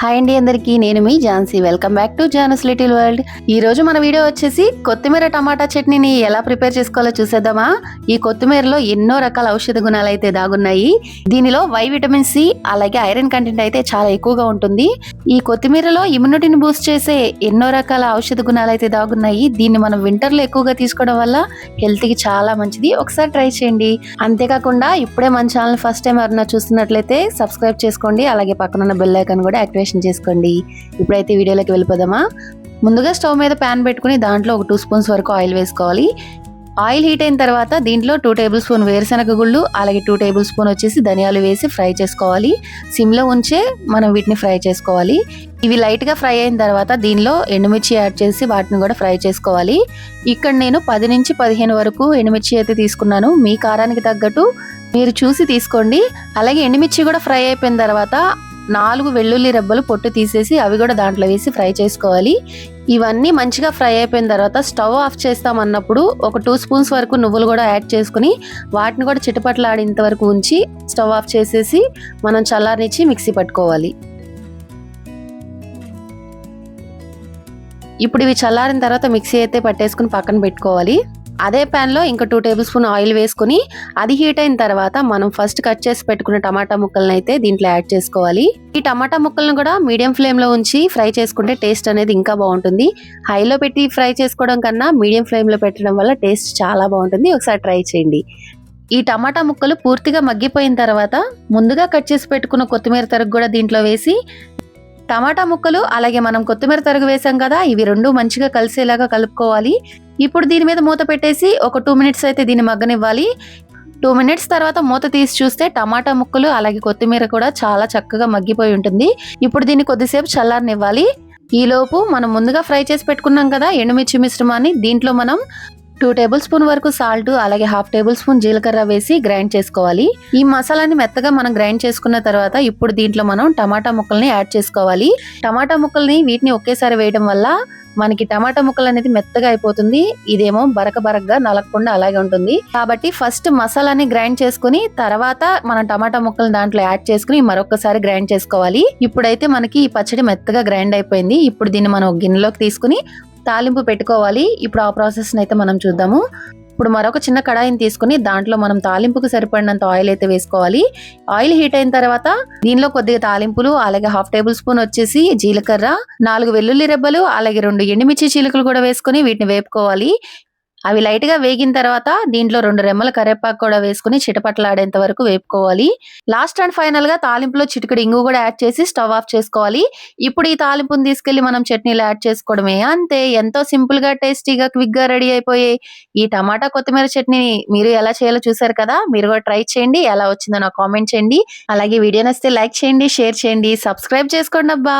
Hi అండి అందరికీ, నేను మీ ఝాన్సీ. వెల్కమ్ బ్యాక్ టు జానస్ లిటిల్ వరల్డ్. ఈ రోజు మన వీడియో వచ్చేసి కొత్తిమీర టమాటా చట్నీని ఎలా ప్రిపేర్ చేసుకోవాలో చూసేద్దామా. ఈ కొత్తిమీరలో ఎన్నో రకాల ఔషధ గుణాలు అయితే దాగున్నాయి. దీనిలో వై విటమిన్ సి అలాగే ఐరన్ కంటెంట్ అయితే చాలా ఎక్కువగా ఉంటుంది. ఈ కొత్తిమీరలో ఇమ్యూనిటీని బూస్ట్ చేసే ఎన్నో రకాల ఔషధ గుణాలు అయితే దాగున్నాయి. దీన్ని మనం వింటర్ లో ఎక్కువగా తీసుకోవడం వల్ల హెల్త్ కి చాలా మంచిది. ఒకసారి ట్రై చేయండి. అంతేకాకుండా ఇప్పుడే మన ఛానల్ ఫస్ట్ టైం ఎవరైనా చూస్తున్నట్లయితే సబ్స్క్రైబ్ చేసుకోండి. అలాగే పక్కన బెల్ ఐకాన్ కూడా యాక్టివేషన్ చేసుకోండి. ఇప్పుడైతే వీడియోలోకి వెళ్ళిపోదామా. ముందుగా స్టవ్ మీద ప్యాన్ పెట్టుకుని దాంట్లో ఒక 2 స్పూన్స్ వరకు ఆయిల్ వేసుకోవాలి. ఆయిల్ హీట్ అయిన తర్వాత దీంట్లో 2 టేబుల్ స్పూన్ వేరుశనగ గుళ్ళు అలాగే 2 టేబుల్ స్పూన్ వచ్చేసి ధనియాలు వేసి ఫ్రై చేసుకోవాలి. సిమ్లో ఉంచే మనం వీటిని ఫ్రై చేసుకోవాలి. ఇవి లైట్ గా ఫ్రై అయిన తర్వాత దీనిలో ఎండుమిర్చి యాడ్ చేసి వాటిని కూడా ఫ్రై చేసుకోవాలి. ఇక్కడ నేను 10 నుంచి 15 వరకు ఎండుమిర్చి అయితే తీసుకున్నాను. మీ కారానికి తగ్గట్టు మీరు చూసి తీసుకోండి. అలాగే ఎండుమిర్చి కూడా ఫ్రై అయిపోయిన తర్వాత 4 వెల్లుల్లి రెబ్బలు పొట్టు తీసేసి అవి కూడా దాంట్లో వేసి ఫ్రై చేసుకోవాలి. ఇవన్నీ మంచిగా ఫ్రై అయిపోయిన తర్వాత స్టవ్ ఆఫ్ చేస్తామన్నప్పుడు ఒక 2 స్పూన్స్ వరకు నువ్వులు కూడా యాడ్ చేసుకుని వాటిని కూడా చిటపట్లాడేంత వరకు ఉంచి స్టవ్ ఆఫ్ చేసేసి మనం చల్లారనిచ్చి మిక్సీ పట్టుకోవాలి. ఇప్పుడు ఇవి చల్లారిన తర్వాత మిక్సీ అయితే పట్టేసుకుని పక్కన పెట్టుకోవాలి. అదే ప్యాన్ లో ఇంకా 2 టేబుల్ స్పూన్ ఆయిల్ వేసుకుని అది హీట్ అయిన తర్వాత మనం ఫస్ట్ కట్ చేసి పెట్టుకున్న టమాటా ముక్కలను అయితే దీంట్లో యాడ్ చేసుకోవాలి. ఈ టమాటా ముక్కలను కూడా మీడియం ఫ్లేమ్ లో ఉంచి ఫ్రై చేసుకుంటే టేస్ట్ అనేది ఇంకా బాగుంటుంది. హైలో పెట్టి ఫ్రై చేసుకోవడం కన్నా మీడియం ఫ్లేమ్ లో పెట్టడం వల్ల టేస్ట్ చాలా బాగుంటుంది. ఒకసారి ట్రై చేయండి. ఈ టమాటా ముక్కలు పూర్తిగా మగ్గిపోయిన తర్వాత ముందుగా కట్ చేసి పెట్టుకున్న కొత్తిమీర తరుగు కూడా దీంట్లో వేసి టమాటా ముక్కలు అలాగే మనం కొత్తిమీర తరుగు వేసాం కదా, ఇవి రెండు మంచిగా కలిసేలాగా కలుపుకోవాలి. ఇప్పుడు దీని మీద మూత పెట్టేసి ఒక 2 మినిట్స్ అయితే దీన్ని మగ్గనివ్వాలి. 2 మినిట్స్ తర్వాత మూత తీసి చూస్తే టమాటా ముక్కలు అలాగే కొత్తిమీర కూడా చాలా చక్కగా మగ్గిపోయి ఉంటుంది. ఇప్పుడు దీన్ని కొద్దిసేపు చల్లారనివ్వాలి. ఈలోపు మనం ముందుగా ఫ్రై చేసి పెట్టుకున్నాం కదా ఎండుమిర్చి మిశ్రమాన్ని, దీంట్లో మనం 2 టేబుల్ స్పూన్ వరకు సాల్ట్ అలాగే 1/2 టేబుల్ స్పూన్ జీలకర్ర వేసి గ్రైండ్ చేసుకోవాలి. ఈ మసాలాని మెత్తగా మనం గ్రైండ్ చేసుకున్న తర్వాత ఇప్పుడు దీంట్లో మనం టమాటా ముక్కల్ని యాడ్ చేసుకోవాలి. టమాటా ముక్కల్ని వీటిని ఒకేసారి వేయడం వల్ల మనకి టమాటా ముక్కలు అనేది మెత్తగా అయిపోతుంది. ఇదేమో బరకగా నలగకుండా అలాగే ఉంటుంది. కాబట్టి ఫస్ట్ మసాలాని గ్రైండ్ చేసుకుని తర్వాత మనం టమాటా ముక్కల్ని దాంట్లో యాడ్ చేసుకుని మరొకసారి గ్రైండ్ చేసుకోవాలి. ఇప్పుడైతే మనకి ఈ పచ్చడి మెత్తగా గ్రైండ్ అయిపోయింది. ఇప్పుడు దీన్ని మనం గిన్నెలోకి తీసుకుని తాలింపు పెట్టుకోవాలి. ఇప్పుడు ఆ ప్రాసెస్ అయితే మనం చూద్దాము. ఇప్పుడు మరొక చిన్న కడాయిని తీసుకుని దాంట్లో మనం తాలింపుకు సరిపడినంత ఆయిల్ అయితే వేసుకోవాలి. ఆయిల్ హీట్ అయిన తర్వాత దీనిలో కొద్దిగా తాలింపులు అలాగే 1/2 టేబుల్ స్పూన్ వచ్చేసి జీలకర్ర, 4 వెల్లుల్లి రెబ్బలు అలాగే 2 ఎండుమిర్చి చీలికలు కూడా వేసుకుని వీటిని వేపుకోవాలి. అవి లైట్ గా వేగిన తర్వాత దీంట్లో 2 రెమ్మల కరివేపాకు కూడా వేసుకుని చిటపట్లాడేంత వరకు వేపుకోవాలి. లాస్ట్ అండ్ ఫైనల్ గా తాలింపులో చిటికెడు ఇంగు కూడా యాడ్ చేసి స్టవ్ ఆఫ్ చేసుకోవాలి. ఇప్పుడు ఈ తాలింపుని తీసుకెళ్లి మనం చట్నీలో యాడ్ చేసుకోవడమే. అంతే, ఎంతో సింపుల్ గా టేస్టీగా క్విక్ గా రెడీ అయిపోయే ఈ టమాటా కొత్తిమీర చట్నీని మీరు ఎలా చేయాలో చూసారు కదా. మీరు కూడా ట్రై చేయండి. ఎలా వచ్చిందో నాకు కామెంట్ చేయండి. అలాగే వీడియో నచ్చితే లైక్ చేయండి, షేర్ చేయండి, సబ్స్క్రైబ్ చేసుకోండి అబ్బా.